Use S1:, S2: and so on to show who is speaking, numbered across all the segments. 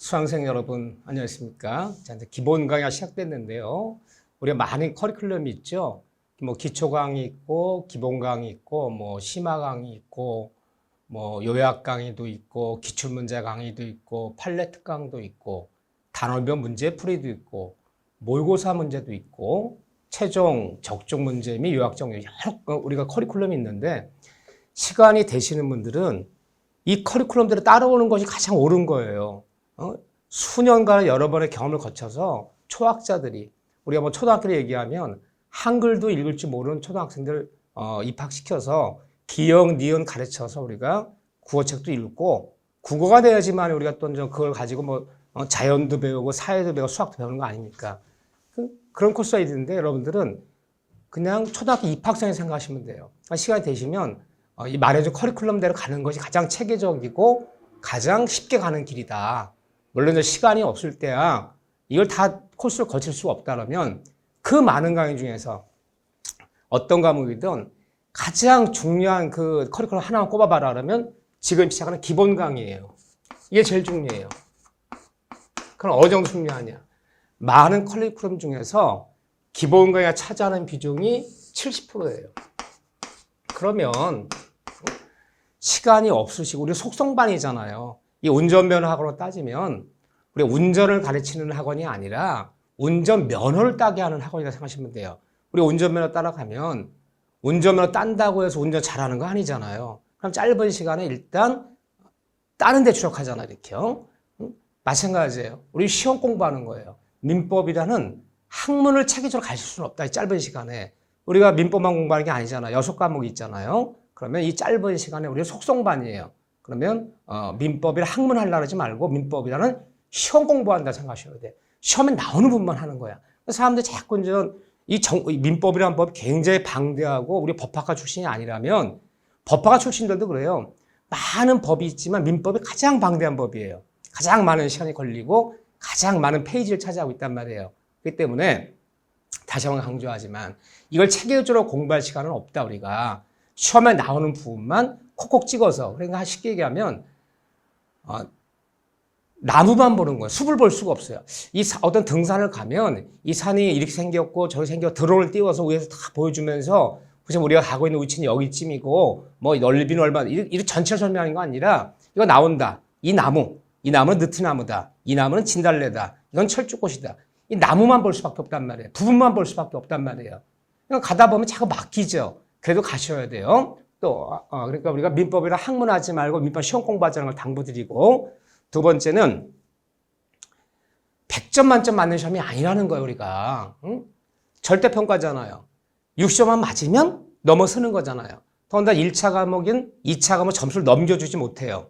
S1: 수강생 여러분 안녕하십니까? 자, 이제 기본 강의가 시작됐는데요. 우리가 많은 커리큘럼이 있죠. 뭐 기초 강의 있고 기본 강의 있고 뭐 심화 강의 있고 뭐 요약 강의도 있고 기출 문제 강의도 있고 판례 특강도 있고 단원별 문제 풀이도 있고 모의고사 문제도 있고 최종 적중 문제 및 요약정 여러 우리가 커리큘럼이 있는데 시간이 되시는 분들은 이 커리큘럼들을 따라오는 것이 가장 옳은 거예요. 수년간 여러 번의 경험을 거쳐서 초학자들이 우리가 뭐 초등학교를 얘기하면 한글도 읽을 줄 모르는 초등학생들 입학시켜서 기역, 니은 가르쳐서 우리가 국어책도 읽고 국어가 돼야지만 우리가 또 그걸 가지고 뭐 자연도 배우고 사회도 배우고 수학도 배우는 거 아닙니까? 그런 코스가 있는데 여러분들은 그냥 초등학교 입학생을 생각하시면 돼요. 시간이 되시면 이 말해준 커리큘럼대로 가는 것이 가장 체계적이고 가장 쉽게 가는 길이다. 물론 시간이 없을 때야 이걸 다 코스를 거칠 수가 없다면 그 많은 강의 중에서 어떤 과목이든 가장 중요한 그 커리큘럼 하나만 꼽아봐라 그러면 지금 시작하는 기본 강의예요. 이게 제일 중요해요. 그럼 어느 정도 중요하냐? 많은 커리큘럼 중에서 기본 강의가 차지하는 비중이 70%예요. 그러면 시간이 없으시고 우리 속성반이잖아요. 이 운전면허학원으로 따지면 우리 운전을 가르치는 학원이 아니라 운전면허를 따게 하는 학원이라고 생각하시면 돼요. 우리 운전면허 따라가면 운전면허 딴다고 해서 운전 잘하는 거 아니잖아요. 그럼 짧은 시간에 일단 따는 데 주력하잖아요. 이렇게요. 마찬가지예요. 우리 시험 공부하는 거예요. 민법이라는 학문을 체계적으로 가르칠 수는 없다. 이 짧은 시간에. 우리가 민법만 공부하는 게 아니잖아요. 6과목이 있잖아요. 그러면 이 짧은 시간에 우리가 속성반이에요. 그러면 민법이라 학문 하려고 하지 말고 민법이라는 시험 공부한다 생각하셔야 돼. 시험에 나오는 부분만 하는 거야. 사람들이 자꾸 이 민법이라는 법이 굉장히 방대하고 우리 법학과 출신이 아니라면 법학과 출신들도 그래요. 많은 법이 있지만 민법이 가장 방대한 법이에요. 가장 많은 시간이 걸리고 가장 많은 페이지를 차지하고 있단 말이에요. 그렇기 때문에 다시 한번 강조하지만 이걸 체계적으로 공부할 시간은 없다 우리가. 시험에 나오는 부분만 콕콕 찍어서 그러니까 쉽게 얘기하면 나무만 보는 거예요. 숲을 볼 수가 없어요. 어떤 등산을 가면 이 산이 이렇게 생겼고 저렇게 생겼고 드론을 띄워서 위에서 다 보여주면서 그래서 우리가 가고 있는 위치는 여기쯤이고 뭐 넓이는 얼마나 이렇게 전체를 설명하는 거 아니라 이거 나온다. 이 나무는 느티나무다. 이 나무는 진달래다. 이건 철쭉꽃이다. 이 나무만 볼 수밖에 없단 말이에요. 부분만 볼 수밖에 없단 말이에요. 그러니까 가다 보면 자꾸 막히죠. 그래도 가셔야 돼요. 또 그러니까 우리가 민법이라 학문하지 말고 민법 시험 공부하자는 걸 당부드리고 두 번째는 100점 만점 맞는 시험이 아니라는 거예요. 우리가 절대평가잖아요. 60점만 맞으면 넘어서는 거잖아요. 더군다나 1차 과목인 2차 과목 점수를 넘겨주지 못해요.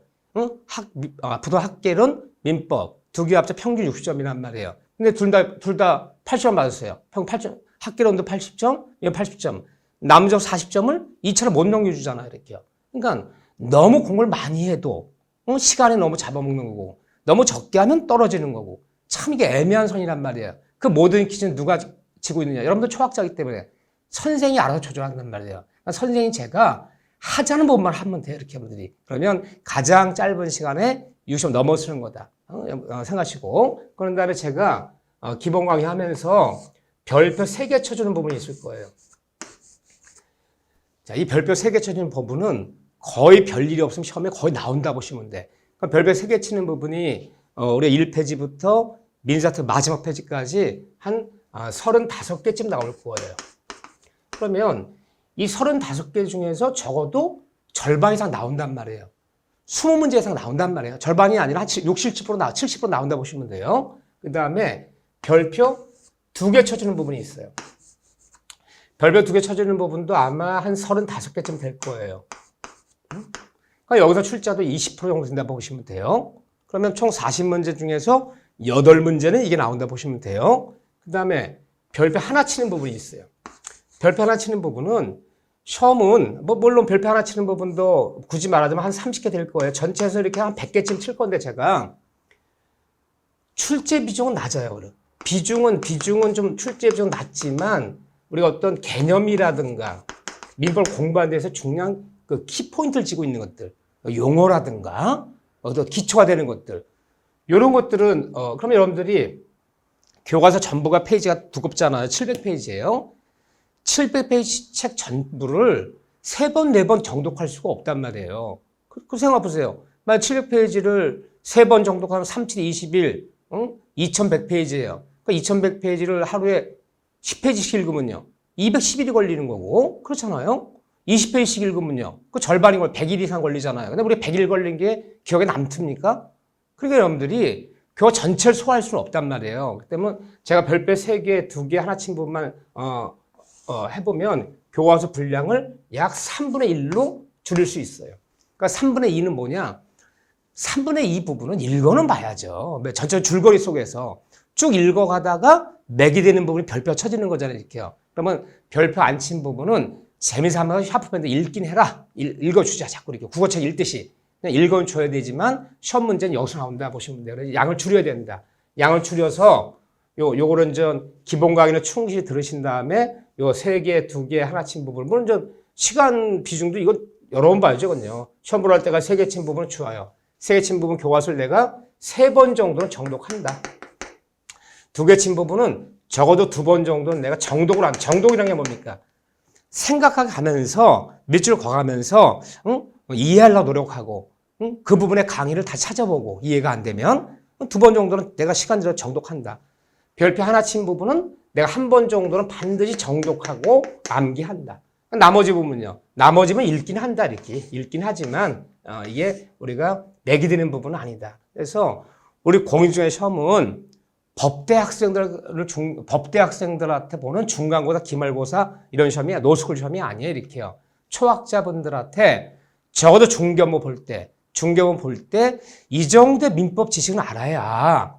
S1: 부도학계론, 민법 두 개 합쳐 평균 60점이란 말이에요. 근데 둘 다 80점 맞았어요. 평균 8점, 학계론도 80점, 이거 80점. 남적 40점을 2차로 못 넘겨주잖아요. 이렇게요. 그러니까 너무 공부를 많이 해도 시간이 너무 잡아먹는 거고 너무 적게 하면 떨어지는 거고 참 이게 애매한 선이란 말이에요. 그 모든 기준 누가 지고 있느냐. 여러분들 초학자이기 때문에 선생이 알아서 조절한단 말이에요. 그러니까 선생이 제가 하자는 부분만 하면 돼요. 이렇게 분들이. 그러면 가장 짧은 시간에 60점 넘어서는 거다. 생각하시고 그런 다음에 제가 기본 강의 하면서 별표 3개 쳐주는 부분이 있을 거예요. 자, 이 별표 3개 쳐주는 부분은 거의 별일이 없으면 시험에 거의 나온다 보시면 돼. 그러니까 별표 3개 치는 부분이 우리가 1페이지부터 민사트 마지막 페이지까지 한 35개쯤 나올 거예요. 그러면 이 35개 중에서 적어도 절반 이상 나온단 말이에요. 20문제 이상 나온단 말이에요. 절반이 아니라 한 70% 나온다 보시면 돼요. 그 다음에 별표 2개 쳐주는 부분이 있어요. 별표 2개 쳐주는 부분도 아마 한 35개쯤 될 거예요. 그러니까 여기서 출제도 20% 정도 된다 보시면 돼요. 그러면 총 40문제 중에서 8문제는 이게 나온다 보시면 돼요. 그 다음에 별표 하나 치는 부분이 있어요. 별표 하나 치는 부분은 시험은 물론 별표 하나 치는 부분도 굳이 말하자면 한 30개 될 거예요. 전체에서 이렇게 한 100개쯤 칠 건데 제가 출제 비중은 낮아요. 비중은 좀 출제 비중은 낮지만 우리가 어떤 개념이라든가 민법 공부하는 데서 중요한 그 키포인트를 쥐고 있는 것들, 용어라든가 어떤 기초가 되는 것들 이런 것들은, 그러면 여러분들이 교과서 전부가 페이지가 두껍잖아요. 700페이지예요. 700페이지 책 전부를 3번, 4번 정독할 수가 없단 말이에요. 그 생각 보세요. 만약 700페이지를 3번 정독하면 3, 7, 21, 2100페이지예요. 그러니까 2100페이지를 하루에 10페이지씩 읽으면요. 210일이 걸리는 거고, 그렇잖아요? 20페이지씩 읽으면요. 그 절반인 걸 100일 이상 걸리잖아요. 근데 우리 100일 걸린 게 기억에 남습니까? 그러니까 여러분들이 교과 전체를 소화할 수는 없단 말이에요. 그렇기 때문에 제가 별표 3개, 2개, 하나씩 부분만, 해보면 교과서 분량을 약 3분의 1로 줄일 수 있어요. 그러니까 3분의 2는 뭐냐? 3분의 2 부분은 읽어는 봐야죠. 전체 줄거리 속에서 쭉 읽어가다가 맥이 되는 부분이 별표 쳐지는 거잖아요. 이렇게요. 그러면 별표 안 친 부분은 재미삼아서 샤프밴드 읽긴 해라. 읽어주자. 자꾸 이렇게 국어책 읽듯이. 그냥 읽어줘야 되지만 시험 문제는 여기서 나온다 보시면 돼요. 그래서 양을 줄여야 된다. 양을 줄여서 요거는 전 기본 강의는 충실히 들으신 다음에 요 3개, 2개, 하나 친 부분. 물론 좀 시간 비중도 이거 여러 번 봐야죠. 그건요. 시험 보러 할 때가 3개 친 부분은 좋아요. 3개 친 부분 교과서를 내가 3번 정도는 정독한다. 2개 친 부분은 적어도 2번 정도는 내가 정독을 한다. 정독이라는 게 뭡니까? 생각하게 하면서 밑줄 그어가면서 이해하려고 노력하고 그 부분의 강의를 다 찾아보고 이해가 안 되면 2번 정도는 내가 시간 들여 정독한다. 별표 하나 친 부분은 내가 1번 정도는 반드시 정독하고 암기한다. 나머지 부분은요. 나머지는 읽긴 한다. 이렇게 읽긴 하지만 이게 우리가 맥이 되는 부분은 아니다. 그래서 우리 공인중개 시험은 법대 학생들한테 보는 중간고사, 기말고사 이런 시험이 노스쿨 시험이 아니에요. 이렇게요. 초학자분들한테 적어도 중견부 볼 때 이 정도의 민법 지식은 알아야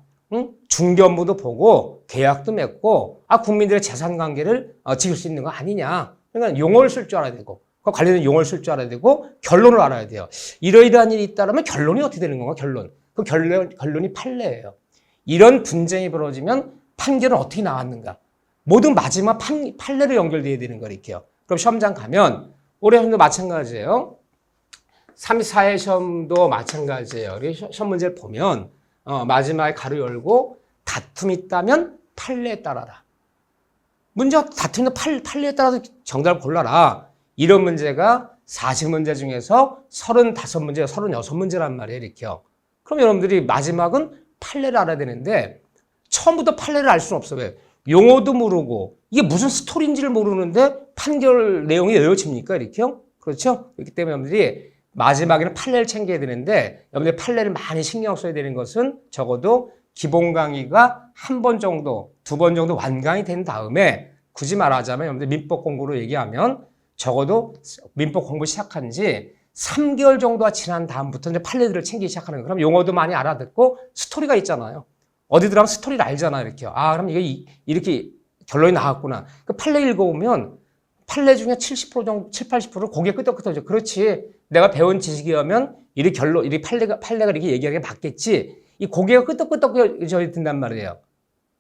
S1: 중견부도 보고 계약도 맺고 국민들의 재산 관계를 지킬 수 있는 거 아니냐. 그러니까 용어를 쓸 줄 알아야 되고 그 관련된 용어를 쓸 줄 알아야 되고 결론을 알아야 돼요. 이러이러한 일이 있다면 결론이 어떻게 되는 건가? 그 결론이 판례예요. 이런 분쟁이 벌어지면 판결은 어떻게 나왔는가? 모든 마지막 판례로 연결돼야 되는 거니까요. 그럼 시험장 가면 올해 시험도 마찬가지예요. 3, 4회 시험도 마찬가지예요. 시험 문제를 보면 마지막에 가로 열고 다툼이 있다면 판례에 따라라. 문제가 다툼이 판례에 따라서 정답을 골라라. 이런 문제가 40문제 중에서 35문제, 36문제란 말이에요. 이렇게요. 그럼 여러분들이 마지막은 판례를 알아야 되는데 처음부터 판례를 알 수는 없어요. 왜? 용어도 모르고 이게 무슨 스토리인지를 모르는데 판결 내용이 외워집니까? 이렇게요? 그렇죠? 그렇기 때문에 여러분들이 마지막에는 판례를 챙겨야 되는데 여러분들이 판례를 많이 신경 써야 되는 것은 적어도 기본 강의가 1번 정도, 2번 정도 완강이 된 다음에 굳이 말하자면 여러분들 민법 공부로 얘기하면 적어도 민법 공부 시작한 지 3개월 정도가 지난 다음부터 이제 판례들을 챙기기 시작하는 거예요. 그럼 용어도 많이 알아듣고 스토리가 있잖아요. 어디 들어가면 스토리를 알잖아요. 이렇게요. 그럼 이게 이렇게 결론이 나왔구나. 그 판례 읽어보면 판례 중에 70% 정도, 70, 80%를 고개 끄덕끄덕하죠. 그렇지. 내가 배운 지식이라면 이 판례가 이렇게 얘기하는 게 맞겠지. 이 고개가 끄덕끄덕 든단 말이에요.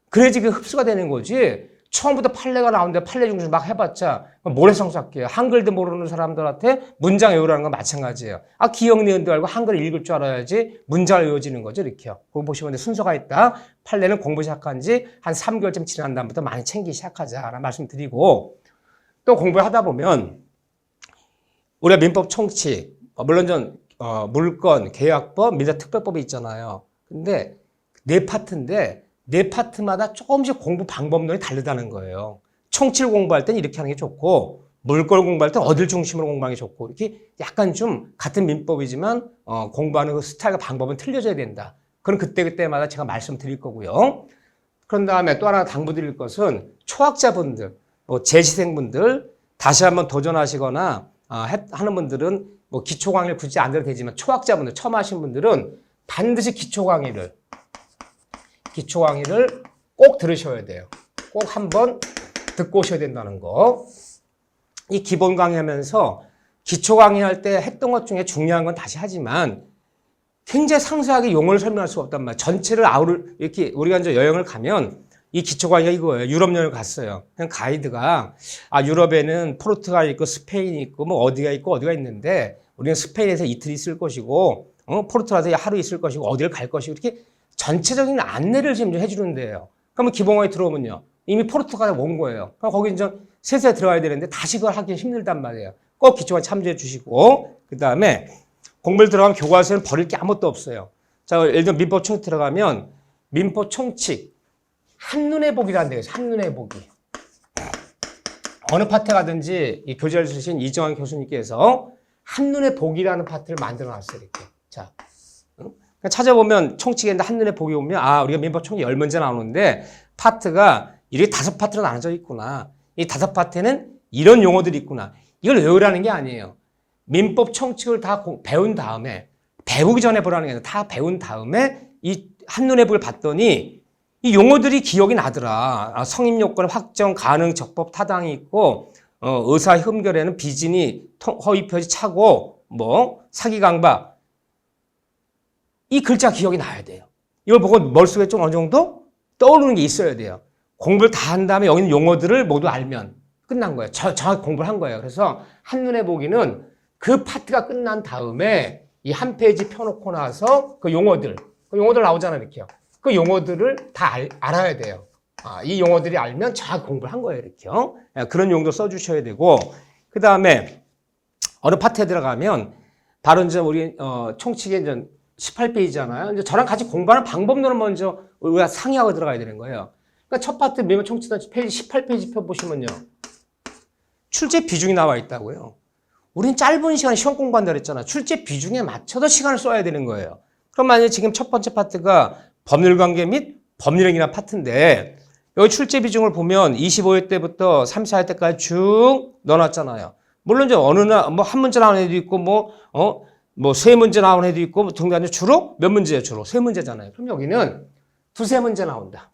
S1: 그래야지 그게 흡수가 되는 거지. 처음부터 판례가 나오는데 판례 중심 막 해봤자 모래성사께요. 한글도 모르는 사람들한테 문장 외우라는 건 마찬가지예요. 기억 내용도 알고 한글을 읽을 줄 알아야지 문장을 외워지는 거죠. 이렇게요. 그거 보시면 순서가 있다. 판례는 공부 시작한 지 한 3개월쯤 지난 다음부터 많이 챙기기 시작하자라는 말씀드리고 또 공부를 하다 보면 우리가 민법 총칙, 물론 물권, 계약법, 민사특별법이 있잖아요. 근데 네 파트마다 조금씩 공부 방법론이 다르다는 거예요. 총칙을 공부할 땐 이렇게 하는 게 좋고 물권을 공부할 땐 어딜 중심으로 공부하는 게 좋고 이렇게 약간 좀 같은 민법이지만 공부하는 그 스타일과 방법은 틀려져야 된다. 그럼 그때마다 제가 말씀드릴 거고요. 그런 다음에 또 하나 당부드릴 것은 초학자분들, 재시생분들 다시 한번 도전하시거나 하는 분들은 기초 강의를 굳이 안 들어도 되지만 초학자분들, 처음 하신 분들은 반드시 기초 강의를 꼭 들으셔야 돼요. 꼭 한번 듣고 오셔야 된다는 거. 이 기본 강의하면서 기초 강의할 때 했던 것 중에 중요한 건 다시 하지만 굉장히 상세하게 용어를 설명할 수가 없단 말이에요. 전체를 이렇게 우리가 이제 여행을 가면 이 기초 강의가 이거예요. 유럽 여행을 갔어요. 그냥 가이드가 유럽에는 포르투갈 있고 스페인이 있고 어디가 있고 어디가 있는데 우리는 스페인에서 이틀 있을 것이고 포르투갈에서 하루 있을 것이고 어디를 갈 것이고 이렇게 전체적인 안내를 지금 해주는 데예요. 그러면 기본강의 들어오면요. 이미 포르투갈에 온 거예요. 그럼 거기 이제 세세히 들어가야 되는데 다시 그걸 하기 힘들단 말이에요. 꼭 기초강 참조해 주시고, 그 다음에 공부를 들어가면 교과서에는 버릴 게 아무것도 없어요. 자, 예를 들면 민법 총칙 들어가면 민법 총칙 한눈에 보기라는 데가 있어요. 한눈에 보기. 어느 파트 가든지 이 교재를 쓰신 이정환 교수님께서 한눈에 보기라는 파트를 만들어 놨어요. 이렇게. 자, 찾아보면 총칙에 한눈에 보기 보면 아, 우리가 민법 총칙 10문제 나오는데 파트가 이렇게 5파트로 나눠져 있구나. 이 5파트에는 이런 용어들이 있구나. 이걸 외우라는 게 아니에요. 민법 총칙을 다 배운 다음에, 배우기 전에 보라는 게 아니라 다 배운 다음에 이 한눈에 보기를 봤더니 이 용어들이 기억이 나더라. 아, 성립요건, 확정, 가능, 적법, 타당이 있고, 의사 흠결에는 비진이, 허위 표시, 착오, 뭐 사기, 강박. 이 글자 기억이 나야 돼요. 이걸 보고 머릿속에 좀 어느 정도 떠오르는 게 있어야 돼요. 공부를 다 한 다음에 여기 있는 용어들을 모두 알면 끝난 거예요. 정확히 공부를 한 거예요. 그래서 한눈에 보기는 그 파트가 끝난 다음에 이 한 페이지 펴놓고 나서 그 용어들 나오잖아요. 이렇게요. 그 용어들을 다 알아야 돼요. 아, 이 용어들이 알면 정확히 공부를 한 거예요. 이렇게요. 그런 용도 써주셔야 되고, 그 다음에 어느 파트에 들어가면 바로 이제 우리 총칙에 이제 18페이지잖아요. 이제 저랑 같이 공부하는 방법론을 먼저 우리가 상의하고 들어가야 되는 거예요. 그러니까 첫 파트 민법 총칙 페이지 18페이지 펴 보시면요, 출제 비중이 나와 있다고요. 우린 짧은 시간에 시험 공부한다 그랬잖아. 출제 비중에 맞춰서 시간을 써야 되는 거예요. 그럼 만약에 지금 첫 번째 파트가 법률관계 및 법률행위라는 파트인데 여기 출제 비중을 보면 25회 때부터 34회 때까지 쭉 넣어놨잖아요. 물론 이제 어느 날 뭐 한 문제 나오는 애도 있고 뭐 세 문제 나오는 애도 있고 등등 주로 몇 문제예요? 주로 세 문제잖아요. 그럼 여기는 두세 문제 나온다.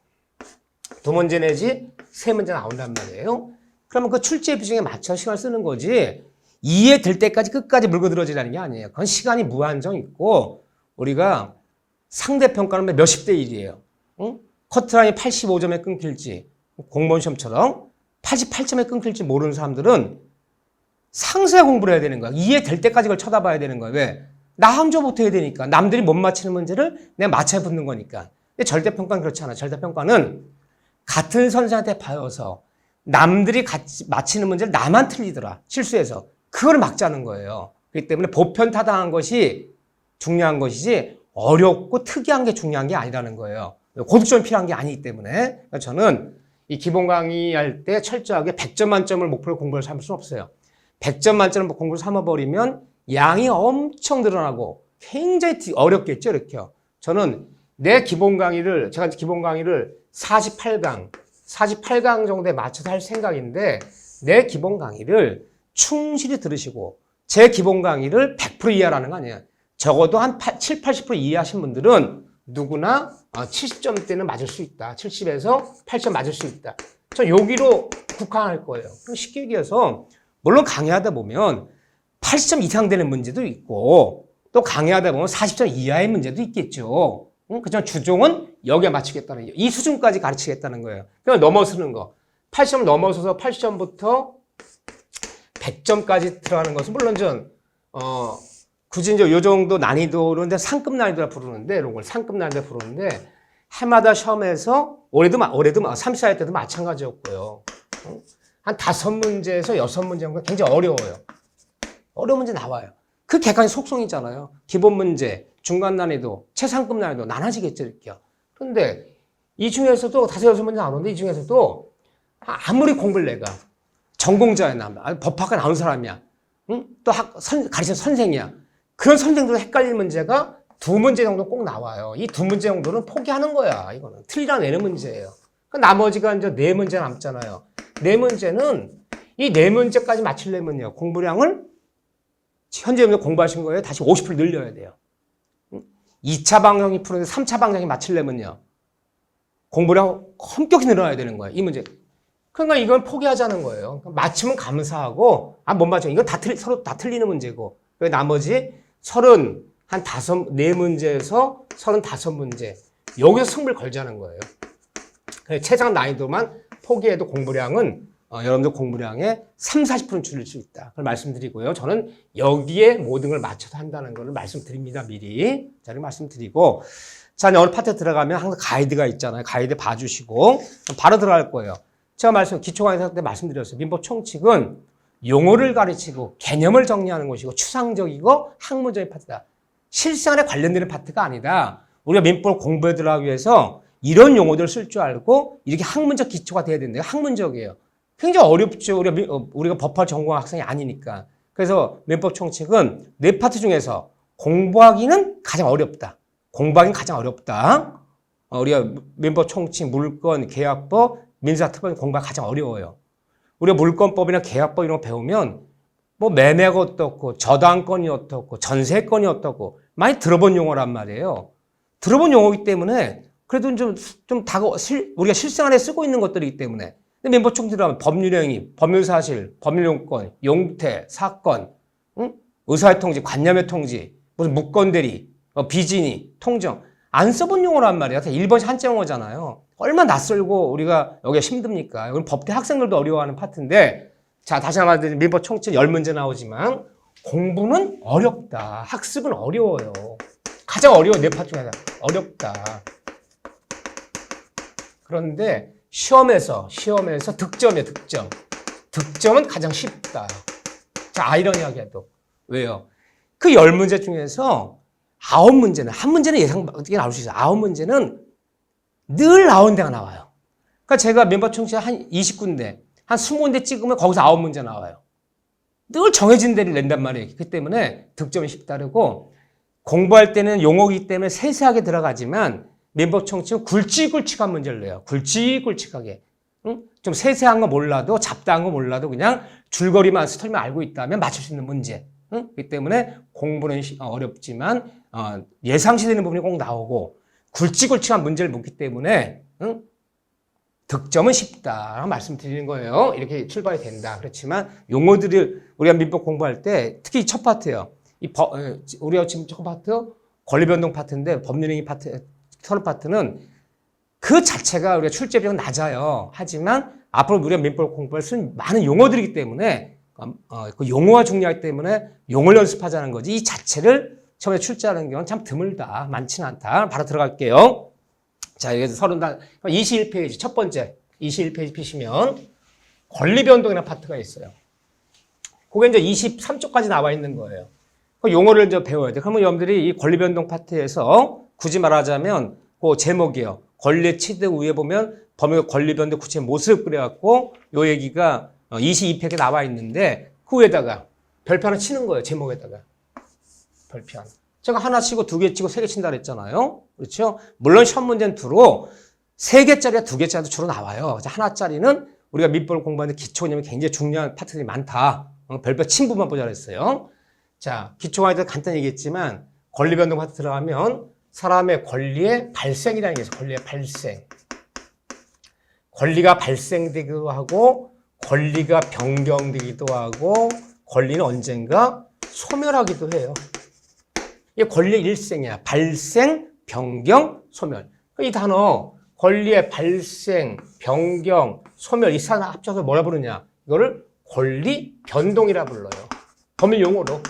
S1: 두 문제 내지 세 문제 나온단 말이에요. 그러면 그 출제 비중에 맞춰 시간을 쓰는 거지 이해될 때까지 끝까지 물고 들어지라는 게 아니에요. 그건 시간이 무한정 있고 우리가 상대평가는 몇십 대 1이에요. 응? 커트라인이 85점에 끊길지 공무원 시험처럼 88점에 끊길지 모르는 사람들은 상세 공부를 해야 되는 거야. 이해될 때까지 그걸 쳐다봐야 되는 거야. 왜? 나 함조부터 해야 되니까. 남들이 못 맞히는 문제를 내가 맞춰 붙는 거니까. 근데 절대평가는 그렇지 않아. 절대평가는 같은 선생한테 봐서 남들이 같이 맞히는 문제를 나만 틀리더라. 실수해서. 그걸 막자는 거예요. 그렇기 때문에 보편 타당한 것이 중요한 것이지 어렵고 특이한 게 중요한 게 아니라는 거예요. 고득점이 필요한 게 아니기 때문에 저는 이 기본 강의할 때 철저하게 100점 만점을 목표로 공부를 삼을 수는 없어요. 100점 만점을 공부를 삼아버리면 양이 엄청 늘어나고 굉장히 어렵겠죠. 이렇게요. 저는 내 기본 강의를 제가 기본 강의를 48강 정도에 맞춰서 할 생각인데 내 기본 강의를 충실히 들으시고 제 기본 강의를 100% 이해하라는 거 아니에요. 적어도 한 7, 80% 이해하신 분들은 누구나 70점대는 맞을 수 있다. 70에서 80점 맞을 수 있다. 저 여기로 국한할 거예요. 쉽게 얘기해서 물론 강의하다 보면 80점 이상 되는 문제도 있고 또 강의하다 보면 40점 이하의 문제도 있겠죠. 그렇지만 주종은 여기에 맞추겠다는 이 수준까지 가르치겠다는 거예요. 그냥 넘어서는 거. 80점 넘어서서 80점부터 100점까지 들어가는 것은 물론 전 굳이 이제 요 정도 난이도로 이제 상급 난이도라 부르는데 이런 걸 상급 난이도라 부르는데 해마다 시험에서 올해도 34회 때도 마찬가지였고요. 한 5문제에서 6문제 정도 굉장히 어려워요. 어려운 문제 나와요. 그 객관의 속성이잖아요. 기본 문제, 중간 난이도, 최상급 난이도 나눠지겠죠, 이렇게요. 그런데 이 중에서도 5, 6문제 나오는데 이 중에서도 아무리 공부를 내가 전공자야, 법학과 나온 사람이야, 응? 또 가르치는 선생이야. 그런 선생들도 헷갈릴 문제가 2문제 정도 꼭 나와요. 이 2문제 정도는 포기하는 거야. 이거는 틀려내는 문제예요. 나머지가 이제 4문제 남잖아요. 4문제는 이 4문제까지 맞추려면요. 공부량을 현재 공부하신 거에 다시 50% 늘려야 돼요. 2차 방정식 푸는데 3차 방정식 맞추려면요. 공부량 엄격히 늘어나야 되는 거예요. 이 문제. 그러니까 이건 포기하자는 거예요. 맞추면 감사하고, 못 맞추면 이건 서로 다 틀리는 문제고. 나머지 4문제에서 35문제. 여기서 승부를 걸자는 거예요. 최장 난이도만 포기해도 공부량은, 여러분들 공부량의 30-40%는 줄일 수 있다. 그걸 말씀드리고요. 저는 여기에 모든 걸 맞춰서 한다는 걸 말씀드립니다. 미리. 자, 이렇게 말씀드리고. 자, 어느 파트 들어가면 항상 가이드가 있잖아요. 가이드 봐주시고 바로 들어갈 거예요. 제가 기초강의 때 말씀드렸어요. 민법 총칙은 용어를 가르치고 개념을 정리하는 것이고 추상적이고 학문적인 파트다. 실생활에 관련되는 파트가 아니다. 우리가 민법 공부에 들어가기 위해서 이런 용어들을 쓸 줄 알고 이렇게 학문적 기초가 돼야 된다. 학문적이에요. 굉장히 어렵죠. 우리가 법학 전공 학생이 아니니까. 그래서 민법 총칙은 네 파트 중에서 공부하기는 가장 어렵다. 공부하기는 가장 어렵다. 우리가 민법 총칙, 물권, 계약법, 민사특법 공부가 가장 어려워요. 우리가 물권법이나 계약법 이런 거 배우면 뭐 매매가 어떻고 저당권이 어떻고 전세권이 어떻고 많이 들어본 용어란 말이에요. 들어본 용어이기 때문에 그래도 우리가 실생활에 쓰고 있는 것들이기 때문에. 근데 민법 총칙 들어가면 법률행위, 법률사실, 법률용권, 용태, 사건, 의사의 통지, 관념의 통지, 무슨 무건대리, 비진이, 통정 안 써본 용어란 말이야. 1번씩 한자 용어잖아요. 얼마나 낯설고 우리가 여기가 힘듭니까? 이건 법대 학생들도 어려워하는 파트인데 자, 다시 한번 민법 총칙 10문제 나오지만 공부는 어렵다. 학습은 어려워요. 가장 어려워. 네 파트 중에 하나. 어렵다. 그런데 시험에서 득점이에요. 득점은 가장 쉽다. 자, 아이러니하게도. 왜요? 그 10문제 중에서 9문제는, 한 문제는 어떻게 나올 수 있어요. 9문제는 늘 나온 데가 나와요. 그러니까 제가 민법 총칙 한 20군데, 한 20군데 찍으면 거기서 9문제 나와요. 늘 정해진 데를 낸단 말이에요. 그렇기 때문에 득점이 쉽다르고 공부할 때는 용어이기 때문에 세세하게 들어가지만 민법 총칙은 굵직굵직한 문제를 내요. 굵직굵직하게. 좀 세세한 거 몰라도 잡다한 거 몰라도 그냥 줄거리만 스토리만 알고 있다면 맞출 수 있는 문제. 그렇기 때문에 공부는 어렵지만 예상시 되는 부분이 꼭 나오고 굵직굵직한 문제를 묻기 때문에 득점은 쉽다 말씀드리는 거예요. 이렇게 출발이 된다. 그렇지만 용어들을 우리가 민법 공부할 때 특히 첫 파트예요. 우리가 지금 첫 파트 권리변동 파트인데 법률행위 파트 서른 파트는 그 자체가 우리가 출제 비용은 낮아요. 하지만 앞으로 우리가 민법 공부할 쓴 많은 용어들이기 때문에 그 용어가 중요하기 때문에 용어를 연습하자는 거지 이 자체를 처음에 출제하는 경우는 참 드물다. 많지는 않다. 바로 들어갈게요. 자, 여기서 21페이지 첫 번째 21페이지 피시면 권리변동이라는 파트가 있어요. 그게 이제 23쪽까지 나와 있는 거예요. 그 용어를 이제 배워야 돼. 그러면 여러분들이 이 권리변동 파트에서 굳이 말하자면 그 제목이에요. 권리 취득 위에 보면 법률 권리변동 구체 모습 그래갖고 요 얘기가 22페이지에 나와 있는데 그 위에다가 별표 하나 치는 거예요. 제목에다가 별표 하나. 제가 하나 치고 두 개 치고 세 개 친다 그랬잖아요. 그렇죠? 물론 시험 문제는 주로 세 개짜리와 두 개짜리도 주로 나와요. 하나짜리는 우리가 민법을 공부하는데 기초 개념이 굉장히 중요한 파트들이 많다. 별표 친 부분만 보자 그랬어요. 자, 기초 강의도 간단히 얘기했지만 권리변동 파트 들어가면 사람의 권리의 발생이라는 게 있어요. 권리의 발생. 권리가 발생되기도 하고 권리가 변경되기도 하고 권리는 언젠가 소멸하기도 해요. 이게 권리의 일생이야. 발생, 변경, 소멸. 이 단어 권리의 발생, 변경, 소멸 이 단어 합쳐서 뭐라 부르냐? 이거를 권리 변동이라 불러요. 법률 용어로.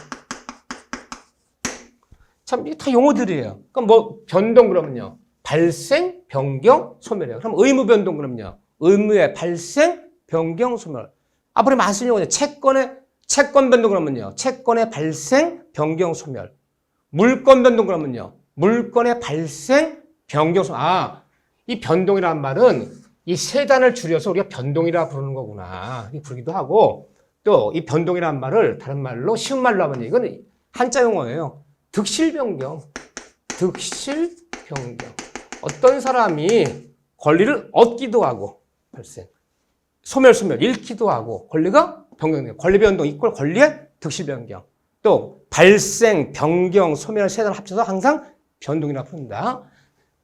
S1: 참, 이게 다 용어들이에요. 그럼 뭐, 변동 그러면요. 발생, 변경, 소멸이에요. 그럼 의무 변동 그러면요. 의무의 발생, 변경, 소멸. 앞으로 많이 쓰는 용어죠. 채권 변동 그러면요. 채권의 발생, 변경, 소멸. 물권 변동 그러면요. 물권의 발생, 변경, 소멸. 이 변동이라는 말은 이 세 단을 줄여서 우리가 변동이라 부르는 거구나. 이렇게 부르기도 하고 또 이 변동이라는 말을 다른 말로 쉬운 말로 하면 이건 한자 용어예요. 득실 변경. 어떤 사람이 권리를 얻기도 하고 발생. 소멸 잃기도 하고 권리가 변경돼요. 권리 변동 이꼴 권리의 득실 변경. 또 발생, 변경, 소멸 세 단을 합쳐서 항상 변동이라고 부른다.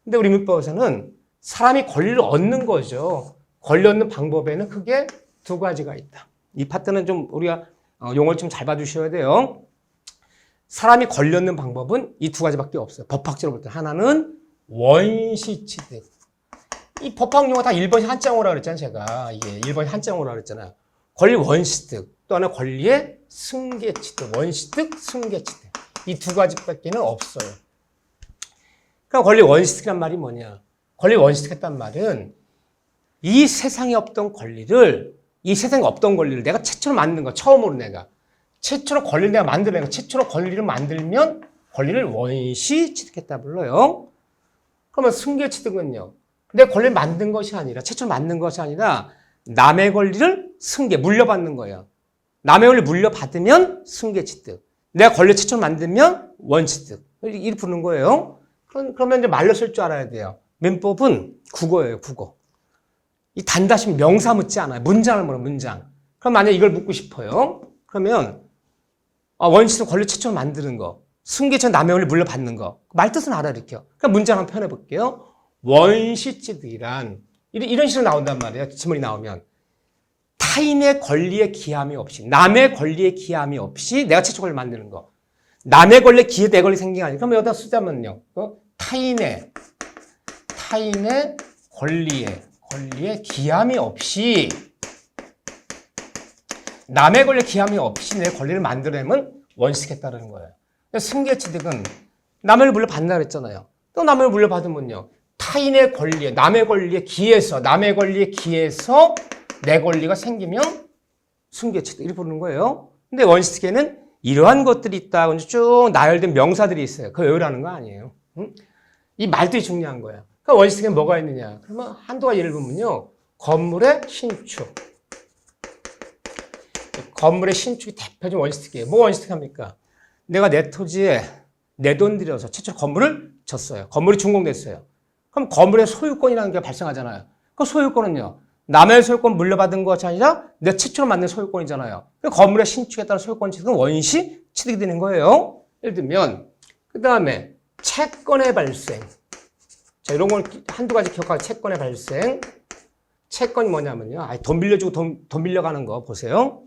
S1: 근데 우리 민법에서는 사람이 권리를 얻는 거죠. 권리 얻는 방법에는 크게 두 가지가 있다. 이 파트는 좀 우리가 용어를 좀 잘 봐주셔야 돼요. 사람이 권리 얻는 방법은 이 두 가지밖에 없어요. 법학적으로 볼 때. 하나는 원시취득. 이 법학 용어 다 1번이 한자어라 그랬잖아요. 제가. 이게 1번이 한자어라 그랬잖아요. 권리 원시취득. 또 하나 권리의 승계취득. 원시취득, 승계취득. 이 두 가지밖에는 없어요. 그러니까 권리 원시득이란 말이 뭐냐? 권리 원시득했단 말은 이 세상에 없던 권리를, 이 세상에 없던 권리를 내가 최초로 만든 거, 처음으로 내가. 최초로 권리를 내가 만들어낸 거, 최초로 권리를 만들면 권리를 원시 취득했다 불러요. 그러면 승계 취득은요, 내 권리를 만든 것이 아니라, 최초로 만든 것이 아니라 남의 권리를 승계, 물려받는 거예요. 남의 권리를 물려받으면 승계 취득. 내가 권리를 최초로 만들면 원시 취득. 이렇게 부르는 거예요. 그러면 이제 말로 쓸 줄 알아야 돼요. 민법은 국어예요, 국어. 이 단다시 명사 묻지 않아요. 문장을 물어, 문장. 그럼 만약에 이걸 묻고 싶어요. 그러면 원시적 권리 최초로 만드는 거, 승계전 남의 권리 물려받는 거, 말뜻은 알아 이렇게. 그럼 문장 한번 표현해 볼게요. 원시취득이란 이런 식으로 나온단 말이에요. 지문이 나오면 타인의 권리에 기함이 없이, 남의 권리에 기함이 없이 내가 최초 권리를 만드는 거. 남의 권리에 기해 내 권리 생긴 게 아니에요. 그럼 여기다 쓰자면요. 타인의 권리에 기함이 없이, 남의 권리에 기함이 없이 내 권리를 만들어내면 원시득했다는 거예요. 승계취득은 남의 권리를 물려받는다 그랬잖아요. 또 남의 권리를 물려받으면요, 타인의 권리에, 남의 권리에 기해서 내 권리가 생기면 승계취득 이렇게 부르는 거예요. 근데 원시득에는 이러한 것들이 있다. 쭉 나열된 명사들이 있어요. 그거 외우라는 거 아니에요. 응? 이 말들이 중요한 거야. 그러니까 원시득에 뭐가 있느냐? 그러면 한두 가지 예를 보면요, 건물의 신축. 건물의 신축이 대표적인 원시득이에요. 뭐 원시득합니까? 내가 내 토지에 내 돈 들여서 최초로 건물을 졌어요. 건물이 준공됐어요. 그럼 건물의 소유권이라는 게 발생하잖아요. 그 소유권은요, 남의 소유권 물려받은 것이 아니라 내 최초로 만든 소유권이잖아요. 건물의 신축에 따른 소유권 취득은 원시 취득이 되는 거예요. 예를 들면, 그 다음에 채권의 발생. 자, 이런 걸 한두 가지 기억하고, 채권의 발생. 채권이 뭐냐면요, 돈 빌려주고 돈 빌려가는 거 보세요.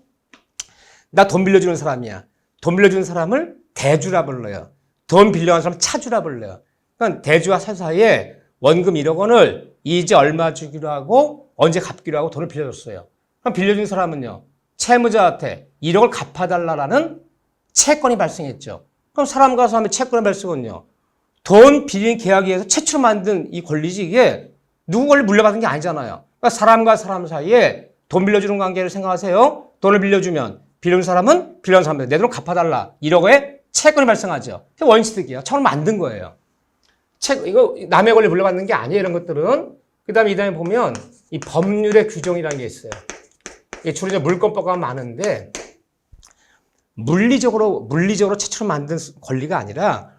S1: 나 돈 빌려주는 사람이야. 돈 빌려주는 사람을 대주라 불러요. 돈 빌려가는 사람 차주라 불러요. 그러니까 대주와 차주 사이에 원금 1억 원을 이제 얼마 주기로 하고 언제 갚기로 하고 돈을 빌려줬어요. 그럼 빌려준 사람은요, 채무자한테 1억을 갚아달라는 채권이 발생했죠. 그럼 사람과 사람의 채권의 발생은요, 돈 빌린 계약에 의해서 최초로 만든 이 권리지, 이게 누구 권리 물려받은 게 아니잖아요. 그러니까 사람과 사람 사이에 돈 빌려주는 관계를 생각하세요. 돈을 빌려주면 빌려준 사람은 빌려준 사람한테 내 돈을 갚아달라. 1억의 채권이 발생하죠. 그게 원시득이에요. 처음 만든 거예요. 이거 남의 권리 물려받는 게 아니에요, 이런 것들은. 그 다음에 이 다음에 보면 이 법률의 규정이라는 게 있어요. 이게 주로 이제 물권법과 많은데, 물리적으로 최초로 만든 권리가 아니라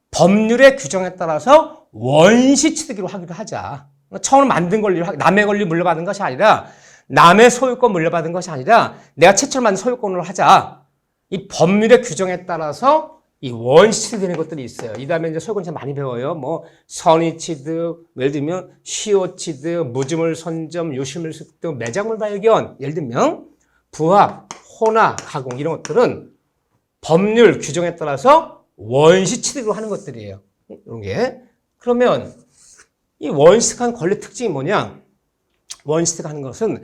S1: 법률의 규정에 따라서 원시 취득으로 하기로 하자. 처음 만든 권리를, 남의 권리 물려받은 것이 아니라, 남의 소유권 물려받은 것이 아니라 내가 최초로 만든 소유권으로 하자. 이 법률의 규정에 따라서 이 원시 취득되는 것들이 있어요. 이 다음에 이제 소유권 참 많이 배워요. 뭐 선의 취득, 예를 들면 시효 취득, 무주물 선점, 요실물 습득, 매장물 발견, 예를 들면 부합, 혼화, 가공 이런 것들은 법률 규정에 따라서 원시 취득으로 하는 것들이에요. 이런 게. 그러면 이 원시득한 권리 특징이 뭐냐? 원시득하는 것은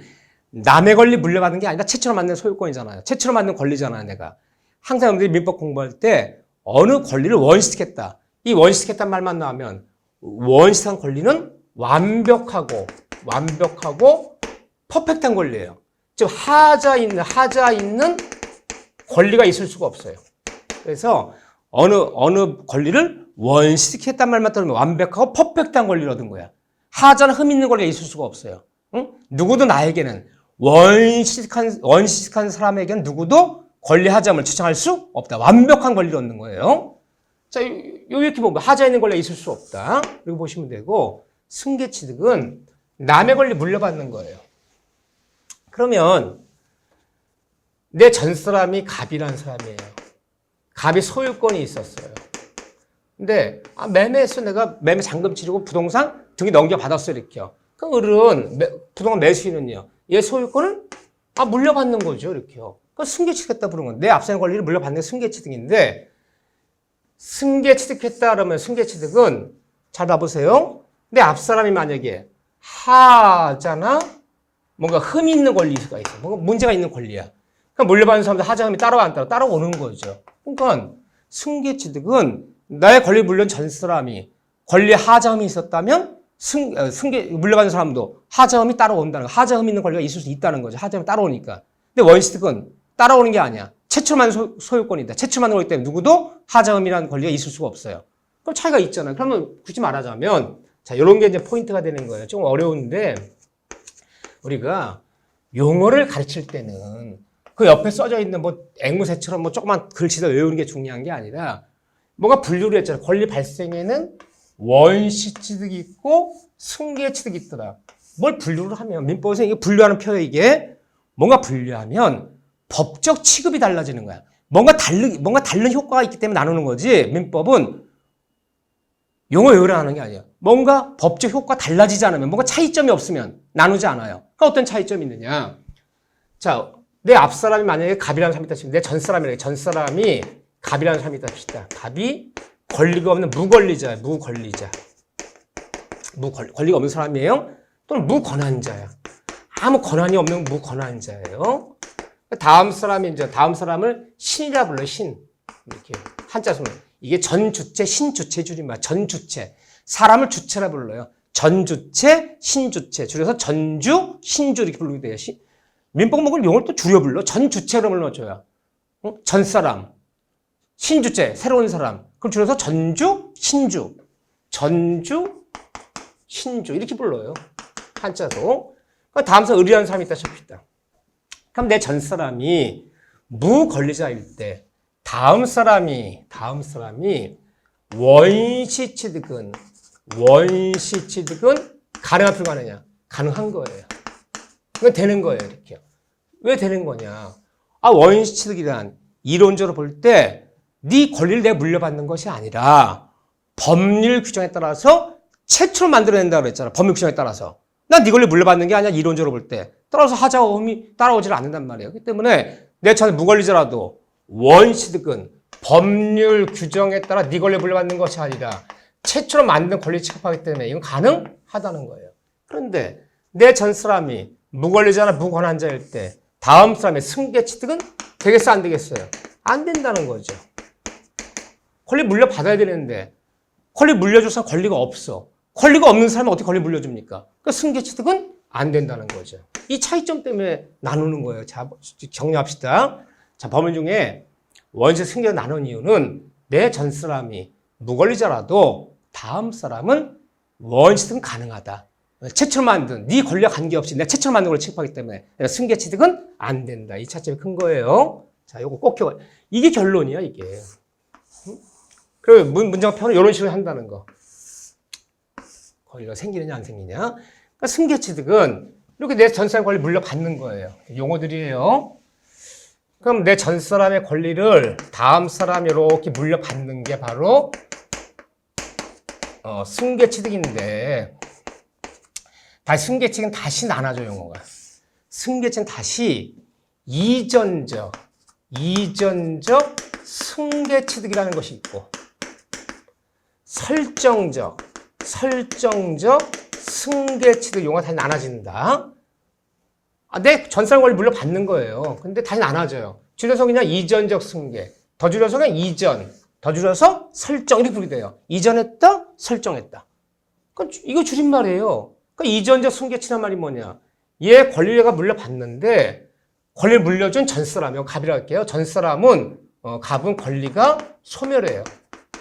S1: 남의 권리 물려받은 게 아니라 최초로 만든 소유권이잖아요. 최초로 만든 권리잖아요, 내가. 항상 여러분들이 민법 공부할 때 어느 권리를 원시득했다. 이 원시득했다는 말만 나오면 원시득한 권리는 완벽하고 퍼펙트한 권리예요. 즉 하자 있는 권리가 있을 수가 없어요. 그래서 어느 권리를 원시득했다는 말만 들으면 완벽하고 퍼펙트한 권리를 얻은 거야. 하자는 흠 있는 권리가 있을 수가 없어요. 응? 누구도 나에게는 원시득한 사람에게는 누구도 권리 하자임을 주장할 수 없다. 완벽한 권리를 얻는 거예요. 자, 이렇게 보면 하자 있는 권리가 있을 수 없다. 이렇게 보시면 되고, 승계취득은 남의 권리 물려받는 거예요. 그러면 내 전 사람이 갑이라는 사람이에요. 갑이 소유권이 있었어요. 근데 매매해서 내가 매매 잔금 치르고 부동산 등기 넘겨받았어 이렇게요. 그 어른 부동산 매수인은요, 얘 소유권을 물려받는 거죠 이렇게요. 그 승계취득했다 부르는 건 내 앞서는 권리를 물려받는 게 승계취득인데, 승계취득했다 그러면 승계취득은 잘 봐보세요. 내 앞사람이 만약에 하자나 뭔가 흠이 있는 권리가 있어. 뭔가 문제가 있는 권리야. 그러니까 물려받는 사람들 하자음이 따라와 안 따라오는 거죠. 그러니까 승계취득은 나의 권리 물려준 전 사람이 권리 하자음이 있었다면 승계 물려받는 사람도 하자음이 따라온다는 거. 하자음 있는 권리가 있을 수 있다는 거죠. 하자음이 따라오니까. 근데 원시특은 따라오는 게 아니야. 최초만 소유권이다. 최초만 거기 때문에 누구도 하자음이라는 권리가 있을 수가 없어요. 그럼 차이가 있잖아요. 그러면 굳이 말하자면 자, 이런 게 이제 포인트가 되는 거예요. 좀 어려운데 우리가 용어를 가르칠 때는 그 옆에 써져 있는 뭐 앵무새처럼 뭐 조그만 글씨를 외우는 게 중요한 게 아니라 뭔가 분류를 했잖아요. 권리 발생에는 원시 취득이 있고 승계 취득이 있더라. 뭘 분류를 하면 민법에서 이게 분류하는 표현 이게 뭔가 분류하면 법적 취급이 달라지는 거야. 뭔가 다른 효과가 있기 때문에 나누는 거지. 민법은 용어 외우라 하는 게 아니에요. 뭔가 법적 효과 달라지지 않으면, 뭔가 차이점이 없으면 나누지 않아요. 그러니까 어떤 차이점이 있느냐. 자, 내 앞사람이 만약에 갑이라는 사람이 있다 치면, 내 전사람이래. 전사람이 갑이라는 사람이 있다 칩시다. 갑이 권리가 없는 무권리자야. 무권리자. 권리가 없는 사람이에요. 또는 무권한자야. 아무 권한이 없는 무권한자예요. 다음 사람을 신이라 불러요. 신. 이렇게 한자 손으로. 이게 전주체, 신주체 줄임말. 전주체. 사람을 주체라 불러요. 전주체, 신주체. 줄여서 전주, 신주 이렇게 부르게 돼요. 민법목을 용어를 또 줄여 불러. 전주체로 불러줘요. 전사람. 신주체, 새로운 사람. 그럼 줄여서 전주, 신주. 전주, 신주. 이렇게 불러요. 한자도. 다음 사람 의리하는 사람이 있다 칩시다. 그럼 내 전사람이 무권리자일 때 다음 사람이 원시 취득은 가능한 불가능하냐? 가능한 거예요. 그건 되는 거예요, 이렇게. 왜 되는 거냐? 원시 취득이란 이론적으로 볼 때 네 권리를 내가 물려받는 것이 아니라 법률 규정에 따라서 최초로 만들어낸다고 그랬잖아. 법률 규정에 따라서. 난 네 권리 물려받는 게 아니야, 이론적으로 볼 때. 따라서 하자음이 따라오질 않는단 말이에요. 그렇기 때문에 내 차는 무권리자라도 원시 취득은 법률 규정에 따라 네 권리 물려받는 것이 아니라 최초로 만든 권리 취급하기 때문에 이건 가능하다는 거예요. 그런데 내 전 사람이 무권리자나 무권한자일 때 다음 사람의 승계 취득은 되겠어, 안 되겠어요? 안 된다는 거죠. 권리 물려받아야 되는데 권리 물려줄 사람 권리가 없어. 권리가 없는 사람은 어떻게 권리 물려줍니까? 그러니까 승계 취득은 안 된다는 거죠. 이 차이점 때문에 나누는 거예요. 자, 정리합시다. 자, 법률 중에 원시 승계로 나눈 이유는 내 전 사람이 무권리자라도 다음 사람은 원시 취득은 가능하다. 최초로 만든 네 권리와 관계없이 내가 최초로 만든 걸 취급하기 때문에 승계 취득은 안 된다. 이 차이점이 큰 거예요. 자, 요거 꼭 기억해. 이게 결론이야, 이게. 그리고 문제가 표현을 이런 식으로 한다는 거. 권리가 생기느냐 안 생기냐. 그러니까 승계 취득은 이렇게 내 전 사람 권리 물려받는 거예요. 용어들이에요. 그럼 내 전 사람의 권리를 다음 사람이 이렇게 물려받는 게 바로 승계 취득인데, 승계 취득은 다시 나눠져, 용어가. 승계 취득은 다시 이전적 승계 취득이라는 것이 있고, 설정적 승계 취득 용어가 다시 나눠진다. 내 전사람 권리 물려받는 거예요. 근데 다시 나눠져요. 줄여서 그냥 이전적 승계, 더 줄여서 그냥 이전, 더 줄여서 설정 이렇게 부르게 돼요. 이전했다, 설정했다. 그러니까 이거 줄임말이에요. 그러니까 이전적 승계 취득 말이 뭐냐? 얘 권리가 물려받는데 권리를 물려준 전사람이요. 갑이라고 할게요. 전사람은 갑은 권리가 소멸해요.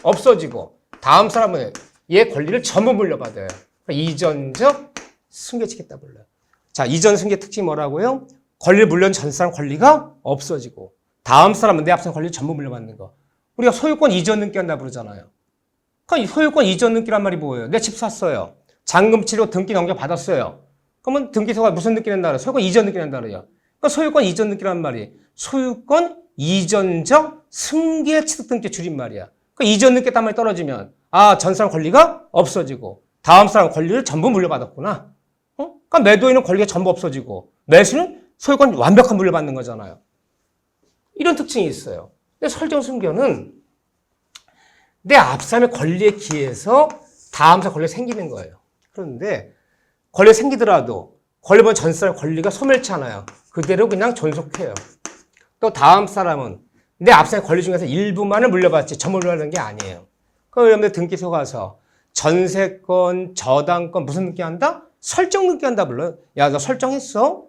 S1: 없어지고 다음 사람은 얘 권리를 전부 물려받아요. 그러니까 이전적 승계 취득했다 불러요. 자, 이전 승계 특징이 뭐라고요? 권리를 물려준 전사람 권리가 없어지고 다음 사람은 내 앞선 권리를 전부 물려받는 거. 우리가 소유권 이전 등기한다 부르잖아요. 그러니까 소유권 이전 등기란 말이 뭐예요? 내 집 샀어요. 잔금 치료 등기 넘겨받았어요. 그러면 등기소가 무슨 등기 낸다 그래요? 소유권 이전 등기 낸다 그래요. 그러니까 소유권 이전 등기란 말이 소유권 이전적 승계 취득 등기 줄임말이야. 그러니까 이전 등기 딴 말이 떨어지면 전 사람 권리가 없어지고 다음 사람 권리를 전부 물려받았구나. 그러니까 매도인은 권리가 전부 없어지고 매수는 소유권 완벽한 물려받는 거잖아요. 이런 특징이 있어요. 근데 설정 승계는 내 앞사람의 권리에 기해서 다음 사람 권리가 생기는 거예요. 그런데 권리가 생기더라도 권리본 전 사람의 권리가 소멸치 않아요. 그대로 그냥 존속해요. 또 다음 사람은 내 앞사람의 권리 중에서 일부만을 물려받지 전부 물려받는 게 아니에요. 그럼 여러분들 등기소 가서 전세권, 저당권 무슨 등기한다? 설정 등기한다 불러요. 야, 너 설정했어?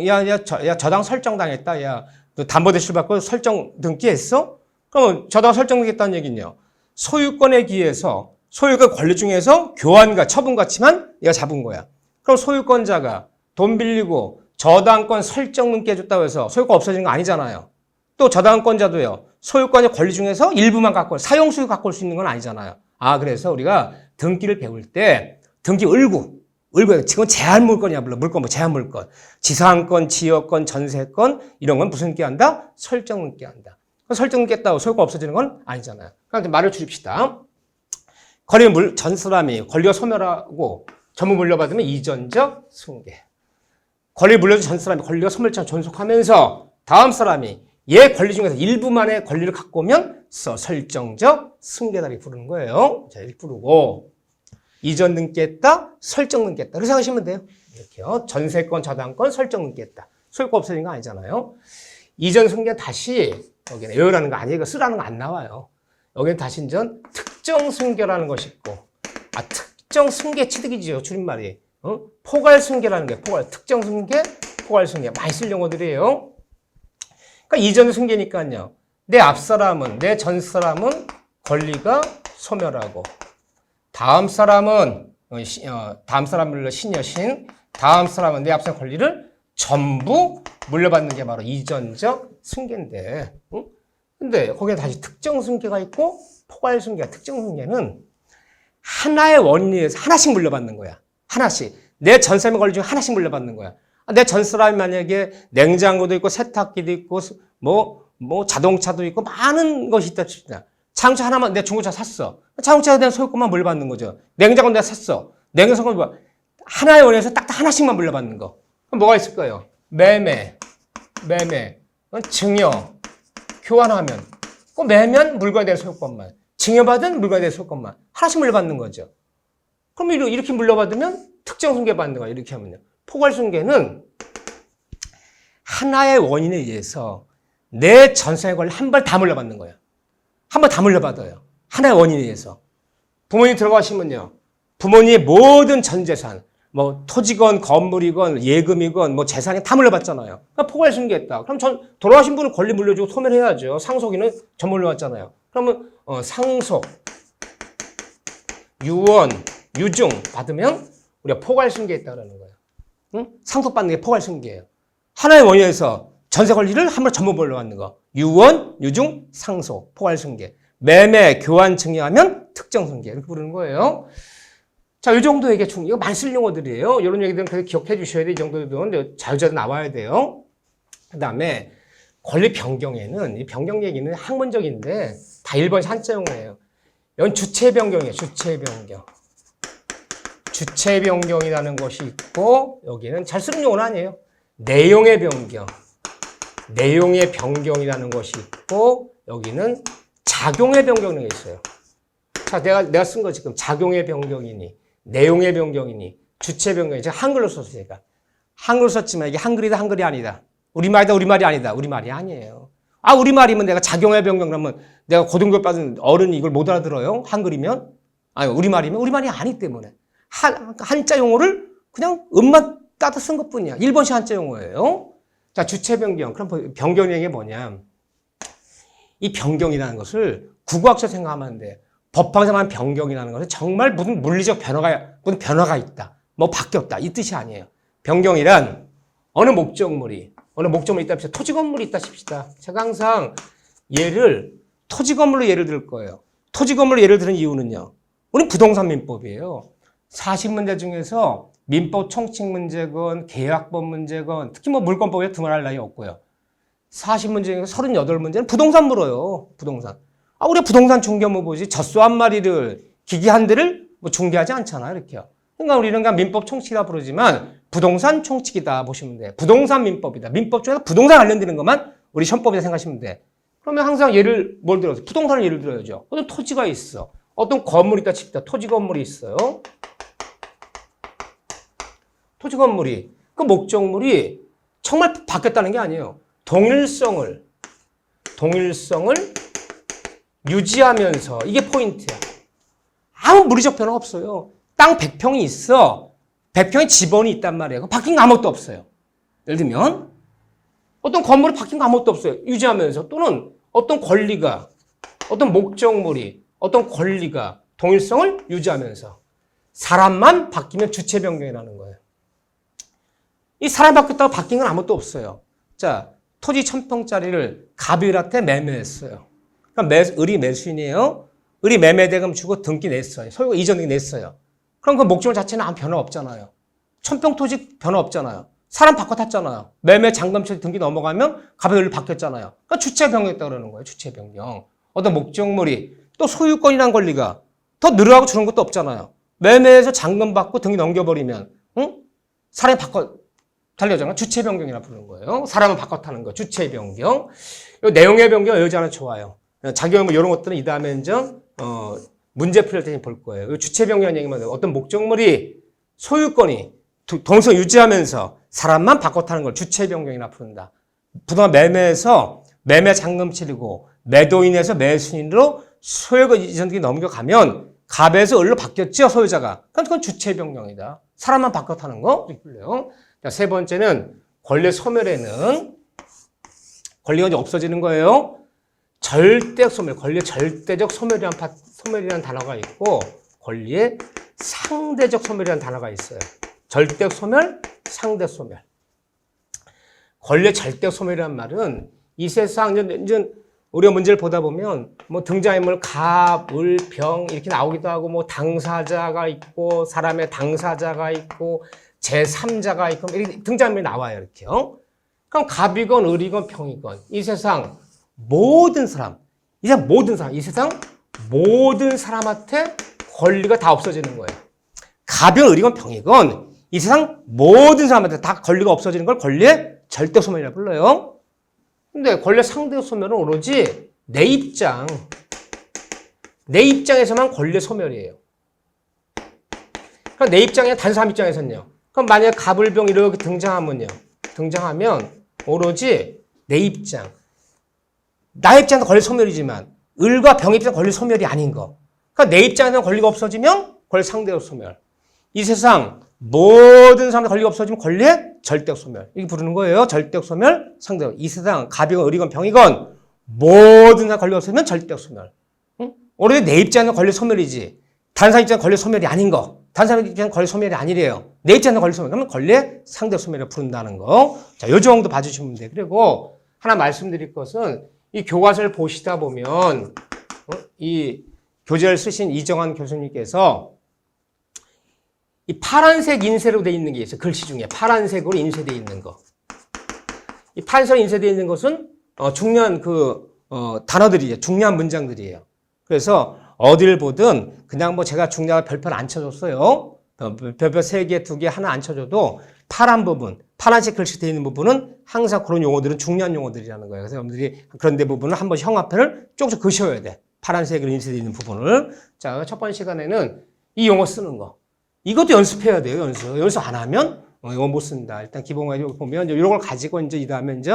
S1: 야, 저당 설정당했다. 야, 너 담보대출 받고 설정 등기했어? 그러면 저당 설정 등기했다는 얘기는요. 소유권에 기해서 소유권 권리 중에서 교환과 처분 가치만 얘가 잡은 거야. 그럼 소유권자가 돈 빌리고 저당권 설정 등기 해줬다고 해서 소유권 없어지는 거 아니잖아요. 또 저당권자도요. 소유권의 권리 중에서 일부만 갖고 사용수유 갖고 올 수 있는 건 아니잖아요. 그래서 우리가 등기를 배울 때 등기 을구 지금 제한 물건이야. 물론 물건 제한 물건. 지상권, 지역권, 전세권 이런 건 무슨 등기 한다? 설정 등기 한다. 설정 등기 했다고 소유권 없어지는 건 아니잖아요. 그럼 말을 줄입시다. 전 사람이 권리가 소멸하고 전부 물려받으면 이전적 승계. 권리 물려준 전 사람이 권리가 소멸처럼 존속하면서 다음 사람이 얘 권리 중에서 일부만의 권리를 갖고 오면 설정적 승계다리 부르는 거예요. 자, 이렇게 부르고 이전 등기했다, 설정 등기했다. 그렇게 생각하시면 돼요. 이렇게요. 전세권, 저당권, 설정 등기했다. 소유권 없어진 거 아니잖아요. 이전 승계 다시 여기는 에어라는 거 아니에요. 이거 쓰라는 거 안 나와요. 여기는 다시 이전 특정 승계라는 것이 있고 특정 승계 취득이죠. 줄임말이. 포괄 승계라는 게 포괄. 특정 승계, 포괄 승계. 많이 쓸 용어들이에요. 그러니까 이전 승계니까요. 내 앞사람은, 내 전사람은 권리가 소멸하고 다음 사람은 다음 사람 물려 신여신, 다음 사람은 내 앞사람 권리를 전부 물려받는 게 바로 이전적 승계인데, 근데 거기에 다시 특정 승계가 있고 포괄 승계가 특정 승계는 하나의 원인에 의해서 하나씩 물려받는 거야. 하나씩. 내 전사람의 권리 중에 하나씩 물려받는 거야. 내 전사람이 만약에 냉장고도 있고 세탁기도 있고 뭐 자동차도 있고 많은 것이 있다 칩시다. 자동차 하나만 내 중고차 샀어. 자동차에 대한 소유권만 물려받는 거죠. 냉장고 내가 샀어. 냉장고 뭐 하나의 원인에서 딱 하나씩만 물려받는 거. 그럼 뭐가 있을까요? 매매, 증여, 교환하면. 그 매면 물건에 대한 소유권만, 증여받은 물건에 대한 소유권만 하나씩 물려받는 거죠. 그럼 이렇게 물려받으면 특정 승계 받는 거야. 이렇게 하면요. 포괄 승계는 하나의 원인에 의해서 내 전세의 권리 한 번 다 물려받는 거야. 한 번 다 물려받아요. 하나의 원인에 의해서. 부모님 들어가시면요. 부모님의 모든 전 재산, 뭐 토지건, 건물이건, 예금이건, 뭐 재산이 다 물려받잖아요. 그러니까 포괄 승계했다. 그럼 돌아가신 분은 권리 물려주고 소멸해야죠. 상속인은 전 물려받잖아요. 그러면 상속, 유언, 유증 받으면 우리가 포괄 승계했다라는 거예요. 응? 상속받는 게 포괄 승계예요. 하나의 원인에서 전세 권리를 한 번에 전부 물려받는 거. 유언, 유증, 상속, 포괄 승계. 매매, 교환, 증여하면 특정 승계. 이렇게 부르는 거예요. 자, 이 정도 얘기 이거 많이 쓸 용어들이에요. 이런 얘기들은 그래도 기억해 주셔야 돼. 이 정도는 자유자재 나와야 돼요. 그 다음에 권리 변경에는, 이 변경 얘기는 학문적인데 다 일본식 한자 용어예요. 이건 주체 변경이에요. 주체 변경. 주체 변경이라는 것이 있고, 여기는 잘 쓰는 용어는 아니에요. 내용의 변경. 내용의 변경이라는 것이 있고, 여기는 작용의 변경이 있어요. 자, 내가 쓴 거 지금 작용의 변경이니, 내용의 변경이니, 주체 변경이니, 제가 한글로 썼으니까. 한글로 썼지만 이게 한글이다, 한글이 아니다. 우리말이다, 우리말이 아니다. 우리말이 아니에요. 우리말이면 내가 작용의 변경 그러면 내가 고등교육 받은 어른이 이걸 못 알아들어요? 한글이면? 우리말이면? 우리말이 아니기 때문에. 한자 용어를 그냥 음만 따다 쓴 것 뿐이야. 일본식 한자 용어예요. 자, 주체 변경. 그럼 변경이라는 게 뭐냐? 이 변경이라는 것을 국어학적 생각하면 안 돼. 법학적인 변경이라는 것은 정말 무슨 물리적 변화가 있다. 뭐 바뀌었다. 이 뜻이 아니에요. 변경이란 어느 목적물이 있다 칩시다. 토지 건물이 있다 칩시다. 제가 항상 토지 건물로 예를 들 거예요. 토지 건물로 예를 드는 이유는요. 우리 부동산 민법이에요. 40문제 중에서 민법 총칙 문제건 계약법 문제건 특히 뭐 물권법에 두말할 나위 없고요. 40문제 중에서 38문제는 부동산 물어요. 부동산. 우리가 부동산 중개업무 보지 젖소 한 마리를 기계 한 대를 뭐 중개하지 않잖아요. 이렇게요. 그러니까 우리는 그냥 민법 총칙이라 부르지만 부동산 총칙이다 보시면 돼. 부동산 민법이다. 민법 중에서 부동산 관련되는 것만 우리 현법이다 생각하시면 돼. 그러면 항상 뭘 들어서 부동산을 예를 들어야죠. 어떤 토지가 있어. 어떤 건물이 있다 칩시다. 토지 건물이 있어요. 토지 건물이 그 목적물이 정말 바뀌었다는 게 아니에요. 동일성을 유지하면서 이게 포인트야. 아무 물리적 변화 없어요. 땅 100평이 있어. 100평의 지번이 있단 말이에요. 바뀐 거 아무것도 없어요. 예를 들면 어떤 건물이 바뀐 거 아무것도 없어요. 유지하면서. 또는 어떤 권리가, 어떤 목적물이, 어떤 권리가 동일성을 유지하면서 사람만 바뀌면 주체 변경이 나는 거예요. 이 사람이 바뀌었다고 바뀐 건 아무것도 없어요. 자, 토지 1000평짜리를 갑일한테 매매했어요. 그러니까 을이 매수인이에요. 을이 매매대금 주고 등기 냈어요. 소유가 이전 등기 냈어요. 그럼 그 목적물 자체는 아무 변화 없잖아요. 1000평 토지 변화 없잖아요. 사람 바꿔 탔잖아요. 매매 잔금처리 등기 넘어가면 갑이 을로 바뀌었잖아요. 그러니까 주체 변경했다고 그러는 거예요. 주체 변경. 어떤 목적물이 또 소유권이란 권리가 더 늘어나고 주는 것도 없잖아요. 매매해서 잔금 받고 등기 넘겨버리면 사람이 바꿔 달려잖아. 주체 변경이라 부르는 거예요. 사람을 바꿔 타는 거. 주체 변경. 이 내용의 변경 여자는 좋아요. 자기가 뭐 이런 것들은 이 다음에 이제 문제 풀릴 때 볼 거예요. 주체 변경이라는 얘기만 어떤 목적물이 소유권이 동성 유지하면서 사람만 바꿔 타는 걸 주체 변경이라 부른다. 부동산 매매에서 매매 잔금 치르고 매도인에서 매수인으로 소유권 이전 등기 넘겨가면 갑에서 을로 바뀌었죠, 소유자가. 그건 주체 변경이다. 사람만 바꿔 타는 거 이렇게 불려요. 자, 세 번째는 권리 소멸에는 권리가 이제 없어지는 거예요. 절대 소멸, 권리의 절대적 소멸이라는 단어가 있고 권리의 상대적 소멸이라는 단어가 있어요. 절대 소멸, 상대 소멸. 권리의 절대 소멸이라는 말은 이 세상 이제 우리가 문제를 보다 보면 뭐 등장인물 갑, 을, 병 이렇게 나오기도 하고 뭐 당사자가 있고 사람의 당사자가 있고 제3자가 있고 이렇게 등장인물이 나와요. 이렇게요. 그럼 갑이건 을이건 병이건 이 세상 모든 사람, 이 세상 모든 사람한테 권리가 다 없어지는 거예요. 갑이건 을이건 병이건 이 세상 모든 사람한테 다 권리가 없어지는 걸 권리의 절대 소멸이라고 불러요. 근데 권리의 상대 소멸은 오로지 내 입장에서만 권리의 소멸이에요. 그럼 내 입장에 다른 사람 입장에서는요. 그럼 만약에 갑을병 이렇게 등장하면 오로지 내 입장, 나의 입장에서 권리 소멸이지만 을과 병의 입장에서 권리 소멸이 아닌 거. 그러니까 내 입장에서 권리가 없어지면 권리 상대 소멸. 이 세상 모든 사람들 권리가 없어지면 권리의 절대적 소멸. 이렇게 부르는 거예요. 절대적 소멸, 상대적. 이 세상 갑이건 을이건 병이건 모든 사람 권리가 없어지면 절대적 소멸. 응? 오로지 내 입장에서 권리 소멸이지. 다른 사람 입장에서 권리 소멸이 아닌 거. 다른 사람 입장에서 권리 소멸이 아니래요. 내 입장에서 권리 소멸. 그러면 권리의 상대적 소멸을 부른다는 거. 자, 요 정도 봐주시면 돼요. 그리고 하나 말씀드릴 것은 이 교과서를 보시다 보면 이 교재를 쓰신 이정환 교수님께서 이 파란색 인쇄로 되어 있는 게 있어요. 글씨 중에 파란색으로 인쇄되어 있는 거. 이 파란색으로 인쇄되어 있는 것은 중요한 단어들이에요. 중요한 문장들이에요. 그래서 어디를 보든 그냥 뭐 제가 중요한 별표를 안 쳐줬어요. 별표 3개, 2개, 하나 안 쳐줘도 파란 부분, 파란색 글씨 되어 있는 부분은 항상 그런 용어들은 중요한 용어들이라는 거예요. 그래서 여러분들이 그런 데 부분을 한 번씩 형광펜을 쪽쪽 그셔야 돼. 파란색으로 인쇄되어 있는 부분을. 자, 첫 번째 시간에는 이 용어 쓰는 거. 이것도 연습해야 돼요, 연습 안 하면, 이거 못 쓴다. 일단 기본적으로 보면, 이런 걸 가지고 이제 이 다음에 이제,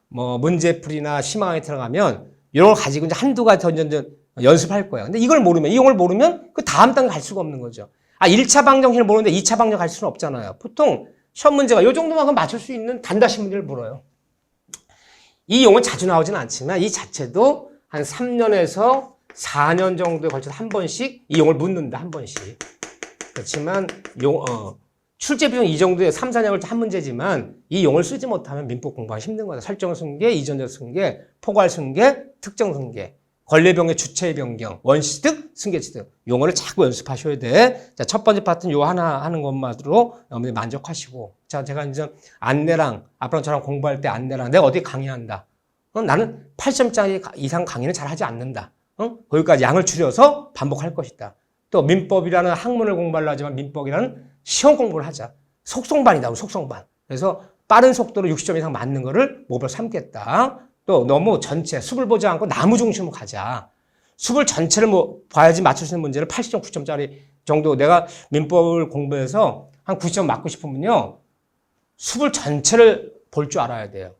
S1: 뭐, 문제풀이나 심화에 들어가면, 이런 걸 가지고 이제 한두 가지 더 이제 연습할 거예요. 근데 이걸 모르면, 이 용어를 모르면 그 다음 단계 갈 수가 없는 거죠. 1차 방정식을 모르는데 2차 방정 갈 수는 없잖아요. 보통 시험 문제가 이 정도만 맞출 수 있는 단다시 문제를 물어요. 이 용어는 자주 나오지는 않지만, 이 자체도 한 3년에서 4년 정도에 걸쳐서 한 번씩 이 용어를 묻는다, 한 번씩. 그렇지만 출제 비용 이 정도의 3, 4년을 한 문제지만 이 용어를 쓰지 못하면 민법 공부하기 힘든 거다. 설정 승계, 이전적 승계, 포괄 승계, 특정 승계, 권리 변경, 주체 변경, 원시 취득, 승계 취득. 용어를 자꾸 연습하셔야 돼. 자, 첫 번째 파트는 요 하나 하는 것만으로 여러분들이 만족하시고. 자, 제가 이제 안내랑 앞으로 저랑 공부할 때 안내랑 내가 어디 강의한다. 나는 8점짜리 이상 강의는 잘 하지 않는다. 거기까지 양을 줄여서 반복할 것이다. 또 민법이라는 학문을 공부하려 하지만 민법이라는 시험 공부를 하자. 속성반이다. 속성반. 그래서 빠른 속도로 60점 이상 맞는 거를 목표로 삼겠다. 또 너무 전체 숲을 보지 않고 나무 중심으로 가자. 숲을 전체를 봐야지 맞출 수 있는 문제를 80점, 90점짜리 정도 내가 민법을 공부해서 한 90점 맞고 싶으면요. 숲을 전체를 볼 줄 알아야 돼요.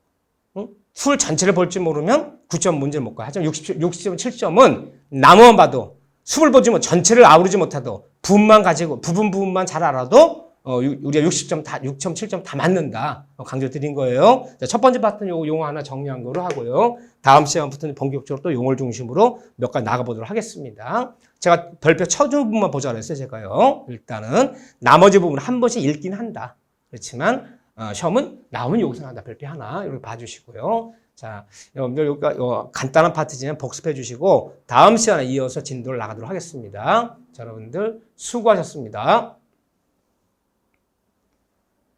S1: 숲을 전체를 볼 줄 모르면 9점 문제를 못 가. 하지만 60점, 70점은 나무만 봐도 숲을 보지 못, 전체를 아우르지 못하도 부분만 가지고 부분만 잘 알아도 우리가 60점 다, 6.7점 다 맞는다. 강조 드린 거예요. 자, 첫 번째 파트는 요 용어 하나 정리한 거로 하고요. 다음 시간부터는 본격적으로 또 용어를 중심으로 몇 가지 나가보도록 하겠습니다. 제가 별표 쳐준 부분만 보자 그랬어요, 제가요. 일단은 나머지 부분은 한 번씩 읽긴 한다. 그렇지만 시험은 나오면 여기서 한다. 별표 하나 이렇게 봐주시고요. 자, 여러분들 간단한 파트지만 복습해 주시고 다음 시간에 이어서 진도를 나가도록 하겠습니다. 자, 여러분들 수고하셨습니다.